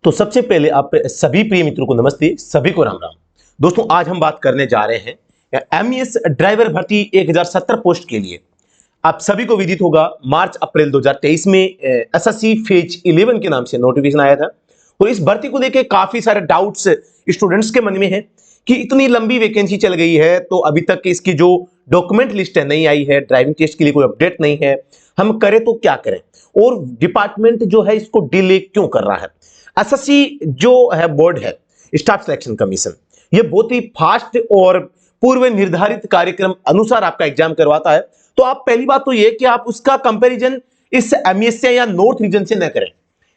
तो सबसे पहले आप सभी प्रिय मित्रों को नमस्ते, सभी को राम राम। दोस्तों आज हम बात करने जा रहे हैं एमईएस ड्राइवर भर्ती 1070 पोस्ट के लिए। आप सभी को विदित होगा मार्च अप्रैल 2023 में एसएससी फेज 11 के नाम से नोटिफिकेशन आया था और इस भर्ती को लेकर काफी सारे डाउट्स स्टूडेंट्स के मन में है कि इतनी लंबी वैकेंसी चल गई है तो अभी तक इसकी जो डॉक्यूमेंट लिस्ट है नहीं आई है, ड्राइविंग टेस्ट के लिए कोई अपडेट नहीं है, हम करें तो क्या करें और डिपार्टमेंट जो है इसको डिले क्यों कर रहा है। एसएससी जो है बोर्ड है, स्टाफ सिलेक्शन कमीशन, ये बहुत ही फास्ट और पूर्व निर्धारित कार्यक्रम अनुसार आपका एग्जाम करवाता है। तो आप पहली बात तो ये कि आप उसका कंपैरिजन इस एमईएस से या नॉर्थ रीजन से न करें,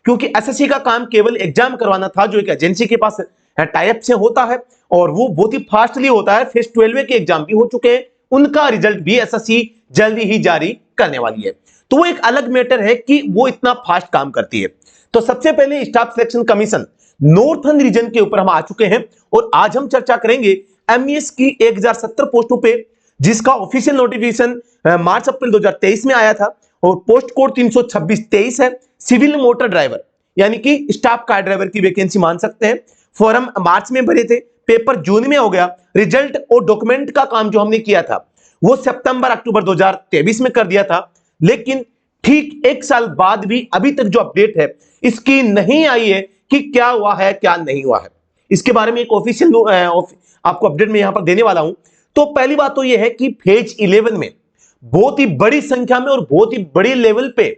क्योंकि एसएससी का काम केवल एग्जाम करवाना था जो एक एजेंसी के पास टाई अप से होता है और वो बहुत ही फास्टली होता है। फेज 12 के एग्जाम भी हो चुके हैं, उनका रिजल्ट भी एसएससी जल्दी ही जारी करने वाली है। तो वो एक अलग मैटर है कि वो इतना फास्ट काम करती है। तो सबसे पहले Staff Selection Commission Northern Region के ऊपर हम आ चुके हैं और आज हम चर्चा करेंगे एमईएस की 1070 पोस्टों पे, जिसका ऑफिशियल नोटिफिकेशन मार्च अप्रैल 2023 में आया था और पोस्ट कोड 326-23 है। सिविल मोटर ड्राइवर यानी कि स्टाफ कार ड्राइवर की वैकेंसी मान सकते हैं। फॉर्म मार्च में भरे थे, पेपर जून में हो गया, रिजल्ट और डॉक्यूमेंट का काम जो हमने किया था वो सितंबर अक्टूबर 2023 में कर दिया था। लेकिन ठीक एक साल बाद भी अभी तक जो अपडेट है इसकी नहीं आई है कि क्या हुआ है क्या नहीं हुआ है। इसके बारे में एक ऑफिशियल आपको अपडेट में यहां पर देने वाला हूं। तो पहली बात तो यह है कि फेज 11 में बहुत ही बड़ी संख्या में और बहुत ही बड़ी लेवल पे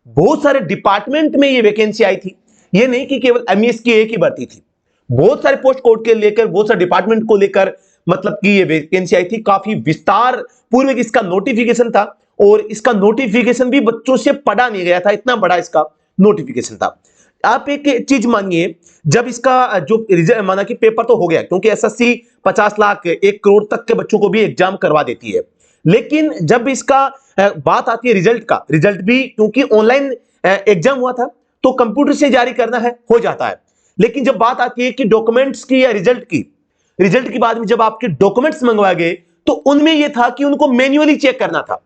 बहुत सारे डिपार्टमेंट में ये वैकेंसी आई थी। ये नहीं कि केवल एमईएस की एक ही भर्ती थी, बहुत सारे पोस्ट कोड के लेकर, बहुत सारे डिपार्टमेंट को लेकर मतलब कि ये वैकेंसी आई थी। काफी विस्तार पूर्वक इसका नोटिफिकेशन था और इसका नोटिफिकेशन भी बच्चों से पढ़ा नहीं गया था, इतना बड़ा इसका नोटिफिकेशन था। आप एक चीज मानिए, जब इसका जो रिजल्ट माना कि पेपर तो हो गया, क्योंकि एसएससी 50 लाख 1 करोड़ तक के बच्चों को भी एग्जाम करवा देती है, लेकिन जब इसका बात आती है रिजल्ट का, रिजल्ट भी क्योंकि ऑनलाइन एग्जाम हुआ था तो कंप्यूटर से जारी करना है, हो जाता है। लेकिन जब बात आती है कि डॉक्यूमेंट्स की या रिजल्ट की बाद में जब आपके डॉक्यूमेंट्स मंगवाए गए तो उनमें यह था कि उनको मैन्युअली चेक करना था।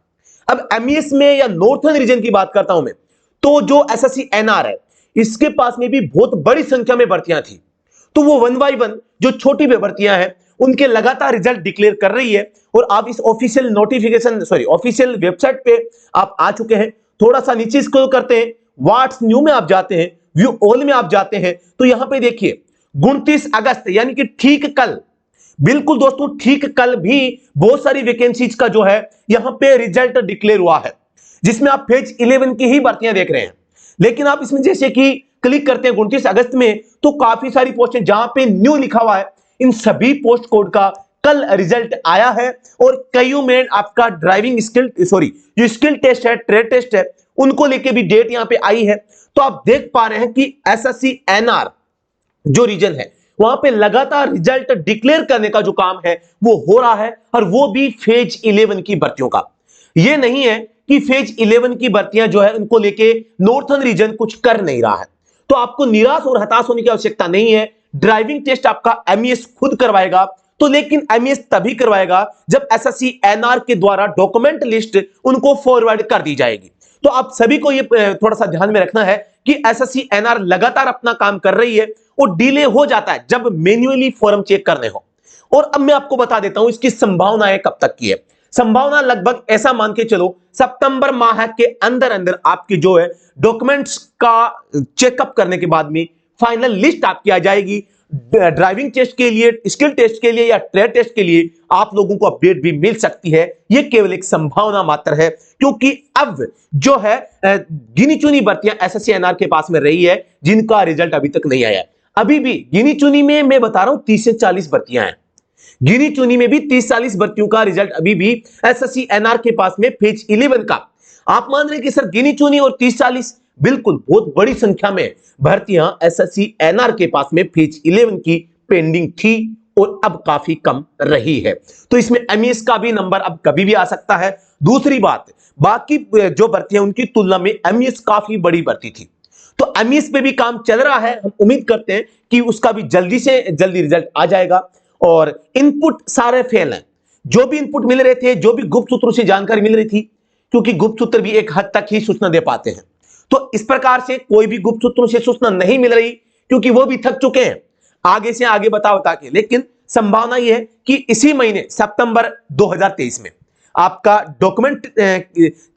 अब एमईएस में या नॉर्थर्न रीजन की बात करता हूं मैं, तो जो एसएससी एनआर है इसके पास में भी बहुत बड़ी संख्या में भर्तियां थी, तो वो 1 बाय 1 जो छोटी भर्तियां हैं उनके लगातार रिजल्ट डिक्लेयर कर रही है। और आप इस ऑफिशियल नोटिफिकेशन ऑफिशियल वेबसाइट पे आप आ चुके हैं। थोड़ा सा नीचे स्क्रॉल करते हैं, व्हाट्स न्यू में आप जाते हैं, व्यू ऑल में आप जाते हैं, तो यहां पे देखिए 29 अगस्त यानी कि ठीक कल, बिल्कुल दोस्तों ठीक कल भी बहुत सारी वैकेंसीज का जो है यहां पे रिजल्ट डिक्लेयर हुआ है, जिसमें आप फेज 11 की ही भर्तियां देख रहे हैं। लेकिन आप इसमें जैसे कि क्लिक करते हैं 29 अगस्त में, तो काफी सारी पोस्टें जहां पे न्यू लिखा हुआ है, इन सभी पोस्ट कोड का कल रिजल्ट आया है। और कईयों में आपका ड्राइविंग स्किल जो स्किल टेस्ट है, ट्रेड टेस्ट है, उनको लेके भी डेट यहां पे आई है। तो आप देख पा रहे हैं कि एसएससी एनआर जो रीजन है वहां पे लगातार रिजल्ट डिक्लेयर करने का जो काम है वो हो रहा है, और वो भी फेज 11 की भर्तियों का। ये नहीं है कि फेज 11 की भर्तियां जो है उनको लेके नॉर्थर्न रीजन कुछ कर नहीं रहा है। तो आपको निराश और हताश होने की आवश्यकता नहीं है। ड्राइविंग टेस्ट आपका एमईएस खुद करवाएगा, तो लेकिन एमईएस तभी करवाएगा जब एसएससी एनआर के द्वारा डॉक्यूमेंट लिस्ट उनको फॉरवर्ड कर दी जाएगी। तो आप सभी को ये थोड़ा सा ध्यान में रखना है कि एसएससी एनआर लगातार अपना काम कर रही है और डिले हो जाता है जब मैन्युअली फॉर्म चेक करने हो। और अब मैं आपको बता देता हूं इसकी संभावनाएं कब तक की है। संभावना लगभग ऐसा मान के चलो, सितंबर माह के अंदर अंदर आपकी जो है डॉक्यूमेंट्स का चेकअप करने के बाद में फाइनल लिस्ट आपकी आ जाएगी। ड्राइविंग टेस्ट के लिए, स्किल टेस्ट के लिए या ट्रेड टेस्ट के लिए आप लोगों को अपडेट भी मिल सकती है। यह केवल एक संभावना मात्र है, क्योंकि अब जो है गिनी चुनी भर्तियां एसएससी एनआर के पास में रही है जिनका रिजल्ट अभी तक नहीं आया है। अभी भी गिनी चुनी में मैं बता रहा हूं 30 से 40 भर्तियां हैं, गिनी चुनी में भी 30-40 भर्तियों का रिजल्ट अभी भी एसएससी एनआर के पास में फेज 11 का। आप मान रहे हैं कि सर गिनी चुनी और 30-40, बिल्कुल बहुत बड़ी संख्या में भर्तियां एसएससी एनआर के पास में फेज 11 की पेंडिंग थी और अब काफी कम रही है। तो इसमें एमईएस का भी नंबर अब कभी भी आ सकता है। दूसरी बात, बाकी जो भर्तियां उनकी तुलना में एमईएस काफी बड़ी भर्ती थी, तो एमईएस पे भी काम चल रहा है। हम उम्मीद करते हैं कि उसका भी जल्दी से जल्दी रिजल्ट आ जाएगा। और इनपुट सारे फेल हैं, जो भी इनपुट मिल रहे थे, जो भी गुप्त सूत्रों से जानकारी मिल रही थी, क्योंकि गुप्त सूत्र भी एक हद तक ही सूचना दे पाते हैं, तो इस प्रकार से कोई भी गुप्त सूत्रों से सूचना नहीं मिल रही क्योंकि वो भी थक चुके हैं आगे से आगे बता के। लेकिन संभावना यह है कि इसी महीने सितंबर 2023 में आपका डॉक्यूमेंट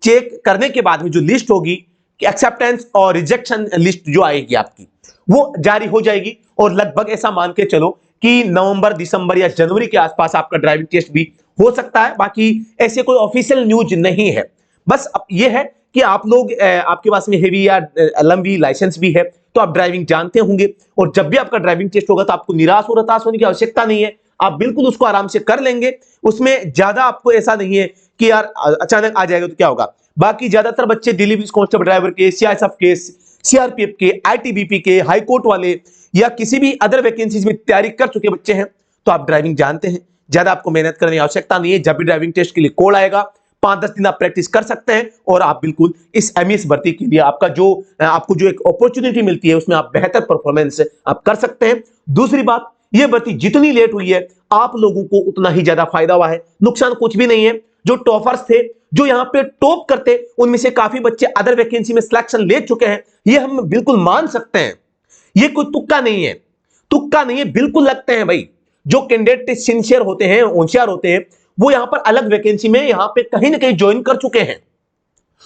चेक करने के बाद में जो लिस्ट होगी, एक्सेप्टेंस और रिजेक्शन लिस्ट जो आएगी आपकी, वो जारी हो जाएगी। और लगभग ऐसा मान के चलो कि नवंबर, दिसंबर या जनवरी के आसपास आपका ड्राइविंग टेस्ट भी हो सकता है। बाकी ऐसे कोई ऑफिशियल न्यूज नहीं है। बस अब ये है कि आप लोग, आपके पास में हेवी या लंबी लाइसेंस भी है तो आप ड्राइविंग जानते होंगे, और जब भी आपका ड्राइविंग टेस्ट होगा तो आपको निराश और हताश होने की आवश्यकता नहीं है। आप बिल्कुल उसको आराम से कर लेंगे। उसमें ज्यादा आपको ऐसा नहीं है कि यार अचानक आ जाएगा तो क्या होगा। बाकी ज्यादातर बच्चे दिल्ली पुलिस कांस्टेबल ड्राइवर के, सीआईएसएफ के, सीआरपीएफ के, आईटीबीपी के, हाईकोर्ट वाले या किसी भी अदर वैकेंसीज में तैयारी कर चुके बच्चे हैं तो आप ड्राइविंग जानते हैं। ज्यादा आपको मेहनत करने की आवश्यकता नहीं है। जब भी ड्राइविंग टेस्ट के लिए कॉल आएगा 5-10 दिन आप प्रैक्टिस कर सकते हैं और आप बिल्कुल इस एमईएस भर्ती के लिए आपको जो एक अपॉर्चुनिटी मिलती है उसमें आप बेहतर परफॉर्मेंस आप कर सकते हैं। दूसरी बात, यह भर्ती जितनी लेट हुई है आप लोगों को उतना ही ज्यादा फायदा हुआ है, नुकसान कुछ भी नहीं है। जो टॉपर्स थे, जो यहां पे टॉप करते, उनमें से काफी बच्चे अदर वैकेंसी में सिलेक्शन ले चुके हैं, ये हम बिल्कुल मान सकते हैं। ये कोई तुक्का नहीं है, तुक्का नहीं है, बिल्कुल लगते हैं भाई। जो कैंडिडेट सिंसियर होते हैं, होशियार होते हैं, वो यहां पर अलग वैकेंसी में यहां पे कहीं ना कहीं ज्वाइन कर चुके हैं।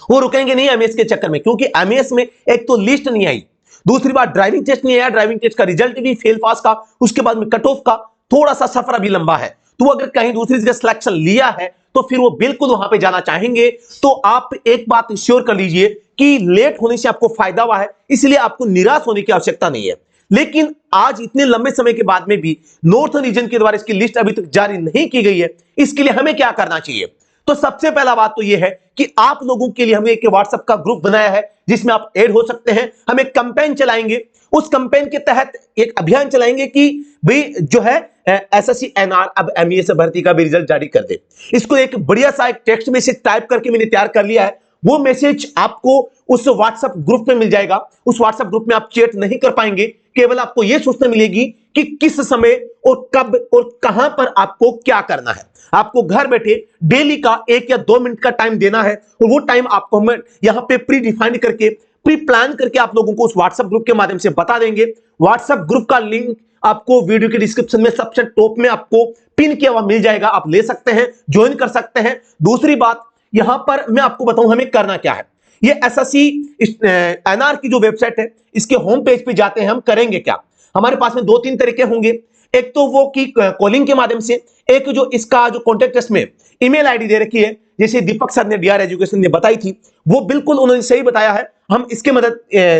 वो रुकेंगे नहीं एमएस के चक्कर में, क्योंकि एमएस में एक तो लिस्ट नहीं आई, दूसरी बात ड्राइविंग टेस्ट नहीं आया, ड्राइविंग टेस्ट का रिजल्ट भी फेल पास का, उसके बाद में कट ऑफ का थोड़ा सा सफर अभी लंबा है। तो अगर कहीं दूसरी जगह सिलेक्शन लिया है तो फिर वो बिल्कुल वहां पे जाना चाहेंगे। तो आप एक बात श्योर कर लीजिए कि लेट होने से आपको फायदा हुआ है, इसलिए आपको निराश होने की आवश्यकता नहीं है। लेकिन आज इतने लंबे समय के बाद में भी नॉर्थ रीजन के द्वारा इसकी लिस्ट अभी तक जारी नहीं की गई है। इसके लिए हमें क्या करना चाहिए? तो सबसे पहला बात तो यह है कि आप लोगों के लिए हमने एक व्हाट्सएप का ग्रुप बनाया है जिसमें आप ऐड हो सकते हैं। हम एक कैंपेन चलाएंगे, उस कैंपेन के तहत एक अभियान चलाएंगे कि भाई जो है एसएससी एनआर अब एमईएस भर्ती का भी रिजल्ट जारी कर दे। इसको एक बढ़िया सा एक टेक्स्ट मैसेज टाइप करके मैंने तैयार कर लिया है। वो मैसेज आपको उस व्हाट्सएप ग्रुप में मिल जाएगा। उस व्हाट्सएप ग्रुप में आप चैट नहीं कर पाएंगे, केवल आपको यह सूचना मिलेगी कि किस समय और कब और कहां पर आपको क्या करना है। आपको घर बैठे डेली का 1 या 2 मिनट का टाइम देना है, और वो टाइम आपको हम यहां पे प्री डिफाइंड करके, प्री प्लान करके आप लोगों को उस व्हाट्सएप ग्रुप के माध्यम से बता देंगे। व्हाट्सएप ग्रुप का लिंक आपको वीडियो के डिस्क्रिप्शन में सबसे टॉप में आपको पिन किया हुआ मिल जाएगा, आप ले सकते हैं, ज्वाइन कर सकते हैं। दूसरी बात, यहां पर मैं आपको बताऊं हमें करना क्या है। ये एसएससी एनआर की जो वेबसाइट है, इसके होम पेज पे जाते हैं। हम करेंगे क्या? हमारे पास में 2-3 तरीके होंगे। एक तो वो की कॉलिंग के माध्यम से, एक जो इसका जो कॉन्टेक्ट में ईमेल आईडी दे रखी है, जैसे दीपक सर ने डीआर एजुकेशन ने बताई थी, वो बिल्कुल उन्होंने सही बताया है। हम इसके मदद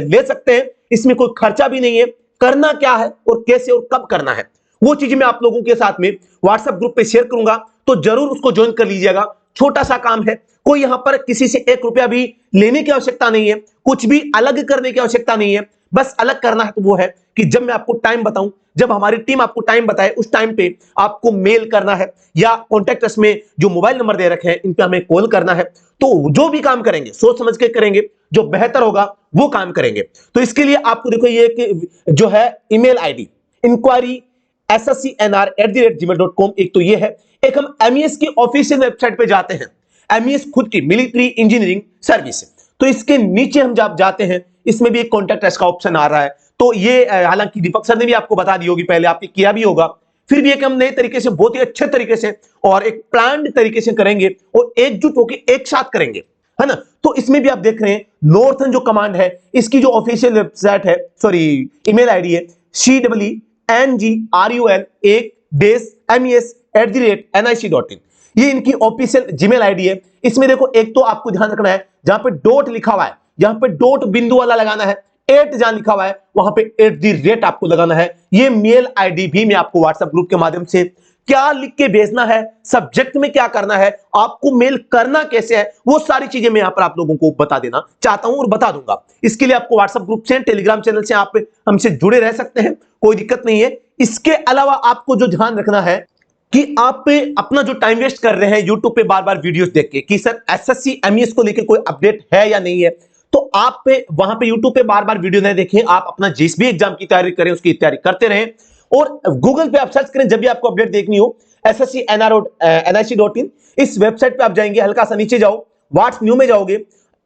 ले सकते हैं, इसमें कोई खर्चा भी नहीं है। करना क्या है और कैसे और कब करना है वो चीजें मैं आप लोगों के साथ में व्हाट्सएप ग्रुप पे शेयर करूंगा, तो जरूर उसको ज्वाइन कर लीजिएगा। छोटा सा काम है, कोई यहां पर किसी से 1 रुपया भी लेने की आवश्यकता नहीं है, कुछ भी अलग करने की आवश्यकता नहीं है। बस अलग करना है तो वो है कि जब मैं आपको टाइम बताऊं, जब हमारी टीम आपको टाइम बताए, उस टाइम पे आपको मेल करना है या कॉन्टैक्ट में जो मोबाइल नंबर दे रखे हैं इन पे हमें कॉल करना है। तो जो भी काम करेंगे सोच समझ के करेंगे, जो बेहतर होगा वो काम करेंगे। तो इसके लिए आपको देखो ये जो है ईमेल आईडी inquiry@sscnr@gmail.com, एक तो ये है। एक हम एमईएस की ऑफिशियल वेबसाइट पे जाते हैं, एमईएस खुद की मिलिट्री इंजीनियरिंग सर्विस। तो इसके नीचे हम जब जाते हैं, इसमें भी एक कॉन्टैक्ट अस का ऑप्शन आ रहा है। तो ये हालांकि दीपक सर ने भी आपको बता दी होगी, पहले आपने किया भी होगा, फिर भी एक हम नए तरीके से, बहुत ही अच्छे तरीके से और एक प्लान्ड तरीके से करेंगे और एकजुट होकर एक साथ करेंगे, है ना। तो इसमें भी आप देख रहे हैं नॉर्थन जो कमांड है, इसकी जो ऑफिशियल वेबसाइट है, सॉरी ईमेल आईडी है cwngrul1-mes@nic.in। ये इनकी ऑफिशियल जीमेल आईडी है। इसमें देखो एक तो आपको ध्यान रखना है, जहां पे डॉट लिखा हुआ है, जहां पे डॉट बिंदु वाला लगाना है, 8 जहां लिखा हुआ है वहां पे @ आपको लगाना है। ये मेल आईडी भी मैं आपको व्हाट्सएप ग्रुप के माध्यम से क्या लिख के भेजना है, सब्जेक्ट में क्या करना है, आपको मेल करना कैसे है, वो सारी चीजें मैं यहां पर आप लोगों को बता देना चाहता हूं और बता दूंगा। इसके लिए आपको व्हाट्सएप ग्रुप से, टेलीग्राम चैनल से आप हमसे जुड़े रह सकते हैं, कोई दिक्कत नहीं है। इसके अलावा आपको जो ध्यान रखना है कि आप अपना जो टाइम वेस्ट कर रहे हैं यूट्यूब पे बार बार वीडियोस देख के कि सर एसएससी एमईएस को लेकर कोई अपडेट है या नहीं है, तो आप वहां पे यूट्यूब पे बार बार वीडियो नहीं देखें, आप अपना जिस भी एग्जाम की तैयारी करें उसकी तैयारी करते रहें। और गूगल पे आप सर्च करें, जब भी आपको अपडेट देखनी हो sscnr.nic.in, इस वेबसाइट पे आप जाएंगे, हल्का सा नीचे जाओ, व्हाट्स न्यू में जाओगे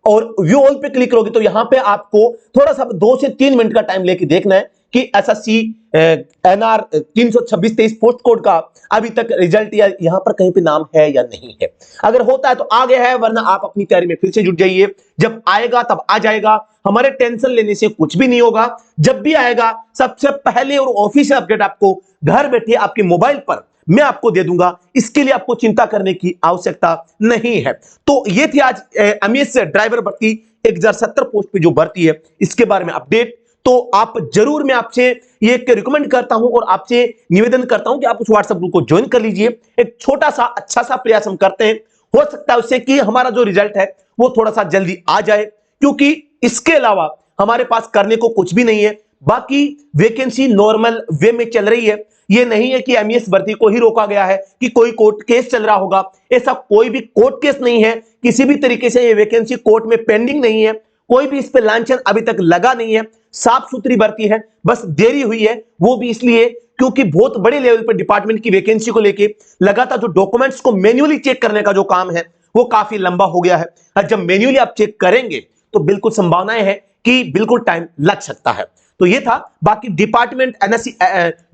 और व्यू ऑल पे क्लिक करोगे, तो यहां पे आपको थोड़ा सा 2 से 3 मिनट का टाइम लेके देखना है कि एसएससी एनआर 326-23 पोस्ट कोड का अभी तक रिजल्ट या यहां पर कहीं पे नाम है या नहीं है। अगर होता है तो आगे है, वरना आप अपनी तैयारी में फिर से जुट जाइए। जब आएगा तब आ जाएगा, हमारे टेंशन लेने से कुछ भी नहीं होगा। जब भी आएगा सबसे पहले और ऑफिशियल अपडेट आपको घर बैठे आपके मोबाइल पर मैं आपको दे दूंगा। इसके लिए आपको चिंता करने की आवश्यकता नहीं है। तो ये थी आज एमईएस ड्राइवर भर्ती 1070 पोस्ट पे जो भर्ती है इसके बारे में अपडेट। तो आप जरूर, मैं आपसे ये रिकमेंड करता हूं और आपसे निवेदन करता हूं कि आप उस व्हाट्सएप ग्रुप को ज्वाइन कर लीजिए। एक छोटा सा अच्छा सा प्रयास हम करते हैं, हो सकता है उससे कि हमारा जो रिजल्ट है वो थोड़ा सा जल्दी आ जाए, क्योंकि इसके अलावा हमारे पास करने को कुछ भी नहीं है। बाकी वैकेंसी नॉर्मल वे में चल रही है। ये नहीं है कि एमईएस भर्ती को ही रोका गया है कि कोई कोर्ट केस चल रहा होगा, ऐसा कोई भी कोर्ट केस नहीं है। किसी भी तरीके से ये वैकेंसी कोर्ट में पेंडिंग नहीं है, कोई भी इस पे लांछन अभी तक लगा नहीं है। साफ सुथरी भर्ती है, बस देरी हुई है वो भी इसलिए क्योंकि बहुत बड़े लेवल पर डिपार्टमेंट की वैकेंसी को लेके लगातार जो डॉक्यूमेंट्स को मैन्युअली चेक करने का जो काम है वो काफी लंबा हो गया है। और जब मैन्युअली आप चेक करेंगे तो बिल्कुल संभावनाएं है कि बिल्कुल टाइम लग सकता है। तो ये था। बाकी डिपार्टमेंट एनएससी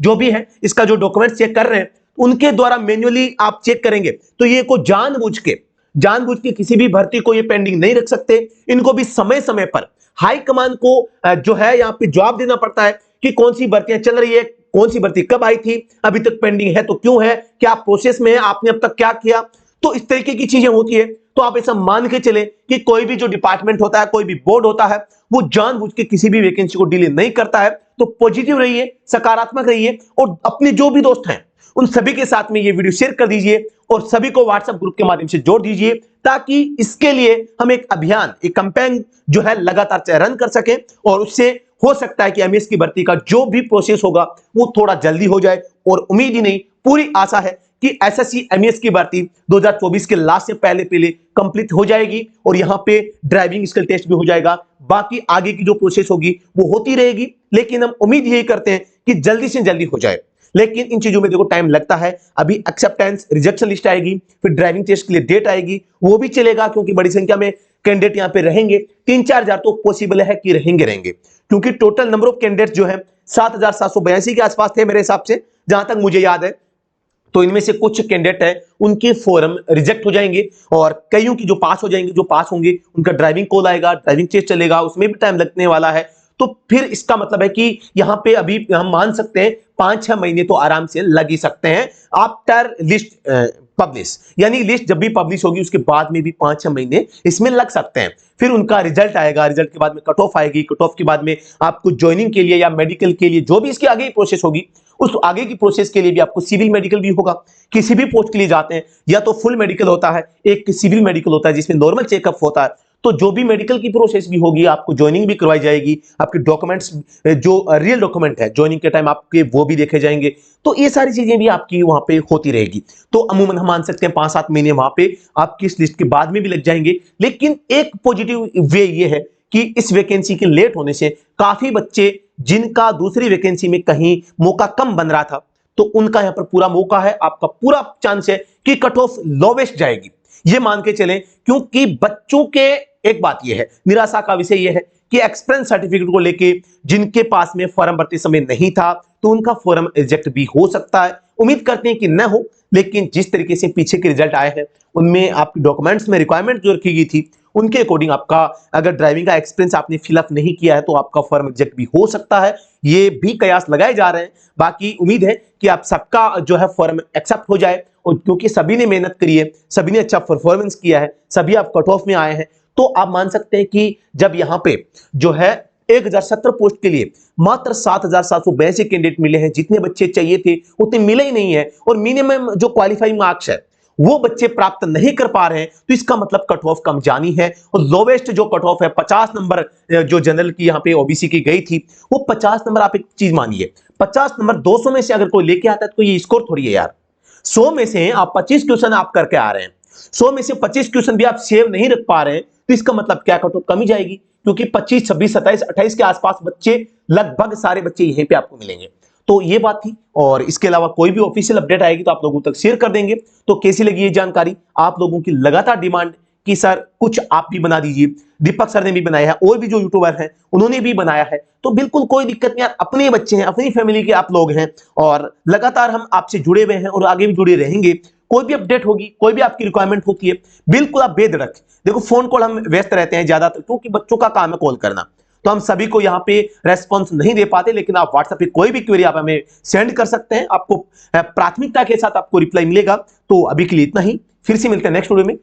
जो भी है इसका जो डॉक्यूमेंट चेक कर रहे हैं उनके द्वारा मैन्युअली आप चेक करेंगे तो ये को जानबूझ के किसी भी भर्ती को ये पेंडिंग नहीं रख सकते। इनको भी समय समय पर हाई कमान को जो है यहाँ पे जवाब देना पड़ता है कि कौन सी भर्तियां चल रही है, कौन सी भर्ती कब आई थी, अभी तक पेंडिंग है तो क्यों है, क्या प्रोसेस में है, आपने अब तक क्या किया। तो इस तरीके की चीजें होती है। तो आप ऐसा मान के चले कि कोई भी जो डिपार्टमेंट होता है, कोई भी बोर्ड होता है, वो जानबूझ के किसी भी वैकेंसी को डिले नहीं करता है। तो पॉजिटिव रहिए, सकारात्मक रहिए और अपने जो भी दोस्त हैं उन सभी के साथ में ये वीडियो शेयर कर दीजिए और सभी को व्हाट्सएप ग्रुप के माध्यम से जोड़ दीजिए, ताकि इसके लिए हम एक अभियान, एक कैंपेन जो है लगातार रन कर सके और उससे हो सकता है कि एमईएस की भर्ती का जो भी प्रोसेस होगा वो थोड़ा जल्दी हो जाए। और उम्मीद ही नहीं, पूरी आशा है कि एसएससी एमईएस की भर्ती 2024 के लास्ट से पहले कंप्लीट हो जाएगी और यहां पे ड्राइविंग स्किल टेस्ट भी हो जाएगा। बाकी आगे की जो प्रोसेस होगी वो होती रहेगी, लेकिन हम उम्मीद यही करते हैं कि जल्दी से जल्दी हो जाए। लेकिन इन चीजों में देखो टाइम लगता है। अभी एक्सेप्टेंस रिजेक्शन लिस्ट आएगी, फिर ड्राइविंग टेस्ट के लिए डेट आएगी, वो भी चलेगा क्योंकि बड़ी संख्या में कैंडिडेट यहाँ पे रहेंगे। 3-4 हजार तो पॉसिबल है कि रहेंगे, क्योंकि टोटल नंबर ऑफ कैंडिडेट जो है 7,782 के आसपास थे मेरे हिसाब से, जहां तक मुझे याद है। तो इनमें से कुछ कैंडिडेट है उनके फॉर्म रिजेक्ट हो जाएंगे और कईयों की जो पास हो जाएंगे, जो पास होंगे उनका ड्राइविंग कॉल आएगा, ड्राइविंग टेस्ट चलेगा, उसमें भी टाइम लगने वाला है। तो फिर इसका मतलब है कि यहां पे अभी हम मान सकते हैं 5-6 महीने तो आराम से लग ही सकते हैं आफ्टर लिस्ट पब्लिश। यानी लिस्ट जब भी पब्लिश होगी उसके बाद में भी 5-6 महीने इसमें लग सकते हैं। फिर उनका रिजल्ट आएगा, रिजल्ट के बाद में कट ऑफ आएगी, कट ऑफ के बाद में आपको ज्वाइनिंग के लिए या मेडिकल के लिए जो भी इसकी आगे की प्रोसेस होगी, उस आगे की प्रोसेस के लिए भी आपको सिविल मेडिकल भी होगा। किसी भी पोस्ट के लिए जाते हैं या तो फुल मेडिकल होता है, एक सिविल मेडिकल होता है जिसमें नॉर्मल चेकअप होता है। तो जो भी मेडिकल की प्रोसेस भी होगी, आपको ज्वाइनिंग भी करवाई जाएगी, आपके डॉक्यूमेंट्स जो रियल डॉक्यूमेंट है ज्वाइनिंग के टाइम आपके वो भी देखे जाएंगे। तो ये सारी चीजें भी आपकी वहां पे होती रहेगी। तो अमूमन हम मान सकते हैं 5-7 महीने वहां पे आपकी इस लिस्ट के बाद में भी लग जाएंगे। लेकिन एक पॉजिटिव वे ये है कि इस वैकेंसी के लेट होने से काफी बच्चे जिनका दूसरी वैकेंसी में कहीं मौका कम बन रहा था, तो उनका यहां पर पूरा मौका है, आपका पूरा चांस है कि कट ऑफ लोवेस्ट जाएगी, ये मान के चलें। क्योंकि बच्चों के एक बात यह है, निराशा का विषय यह है कि एक्सपीरियंस सर्टिफिकेट को लेके जिनके पास में फॉर्म भरते समय नहीं था तो उनका फॉर्म रिजेक्ट भी हो सकता है। उम्मीद करते हैं कि न हो, लेकिन जिस तरीके से पीछे के रिजल्ट आए हैं उनमें आपके डॉक्यूमेंट्स में रिक्वायरमेंट जो रखी गई थी उनके अकॉर्डिंग आपका अगर ड्राइविंग का एक्सपीरियंस आपने फिलअप नहीं किया है तो आपका फॉर्म रिजेक्ट भी हो सकता है। ये भी कयास लगाए जा रहे हैं। बाकी उम्मीद है कि आप सबका जो है फॉर्म एक्सेप्ट हो जाए, और क्योंकि सभी ने मेहनत करी है, सभी ने अच्छा परफॉर्मेंस किया है, सभी आप कट ऑफ में आए हैं, तो आप मान सकते हैं कि जब यहां पे जो है 1070 पोस्ट के लिए मात्र 7,782 कैंडिडेट मिले हैं, जितने बच्चे चाहिए थे उतने मिले ही नहीं है, और मिनिमम जो क्वालिफाइंग मार्क्स है वो बच्चे प्राप्त नहीं कर पा रहे हैं, तो इसका मतलब कट ऑफ कम जानी है। और लोवेस्ट जो कट ऑफ है 50 नंबर जो जनरल की यहाँ पे ओबीसी की गई थी, वो 50 नंबर। आप एक चीज मानिए, 50 नंबर 200 में से अगर कोई लेके आता है तो ये स्कोर थोड़ी है यार। 100 में से आप 25 क्वेश्चन आप करके आ रहे हैं, 100 में से 25 क्वेश्चन भी आप सेव नहीं रख पा रहे हैं, तो इसका मतलब क्या कट ऑफ कमी जाएगी, क्योंकि 25, 26, 27, 28 के आसपास बच्चे, लगभग सारे बच्चे यहीं पे आपको मिलेंगे। तो ये बात थी, और इसके अलावा कोई भी ऑफिशियल अपडेट आएगी तो आप लोगों तक शेयर कर देंगे। तो कैसी लगी ये जानकारी? आप लोगों की लगातार डिमांड कि सर कुछ आप भी बना दीजिए, दीपक सर ने भी बनाया है, और भी जो यूट्यूबर हैं उन्होंने भी बनाया है, तो बिल्कुल कोई दिक्कत नहीं यार, अपने बच्चे हैं, अपनी फैमिली के आप लोग हैं, और लगातार हम आपसे जुड़े हुए हैं और आगे भी जुड़े रहेंगे। कोई भी अपडेट होगी, कोई भी आपकी रिक्वायरमेंट होती है, बिल्कुल आप बेधड़क, देखो फोन कॉल हम व्यस्त रहते हैं ज्यादातर क्योंकि बच्चों का काम है कॉल करना, तो हम सभी को यहाँ पे रेस्पॉन्स नहीं दे पाते, लेकिन आप व्हाट्सएप पे कोई भी क्वेरी आप हमें सेंड कर सकते हैं, आपको प्राथमिकता के साथ आपको रिप्लाई मिलेगा। तो अभी के लिए इतना ही, फिर से मिलते हैं नेक्स्ट वीडियो में।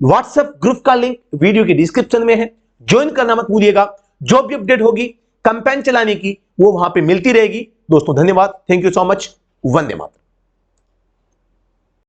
व्हाट्सएप ग्रुप का लिंक वीडियो के डिस्क्रिप्शन में है, ज्वाइन करना मत भूलिएगा। जो भी अपडेट होगी कैंपेन चलाने की वो वहां पे मिलती रहेगी। दोस्तों धन्यवाद, thank you so much, Vande Mataram.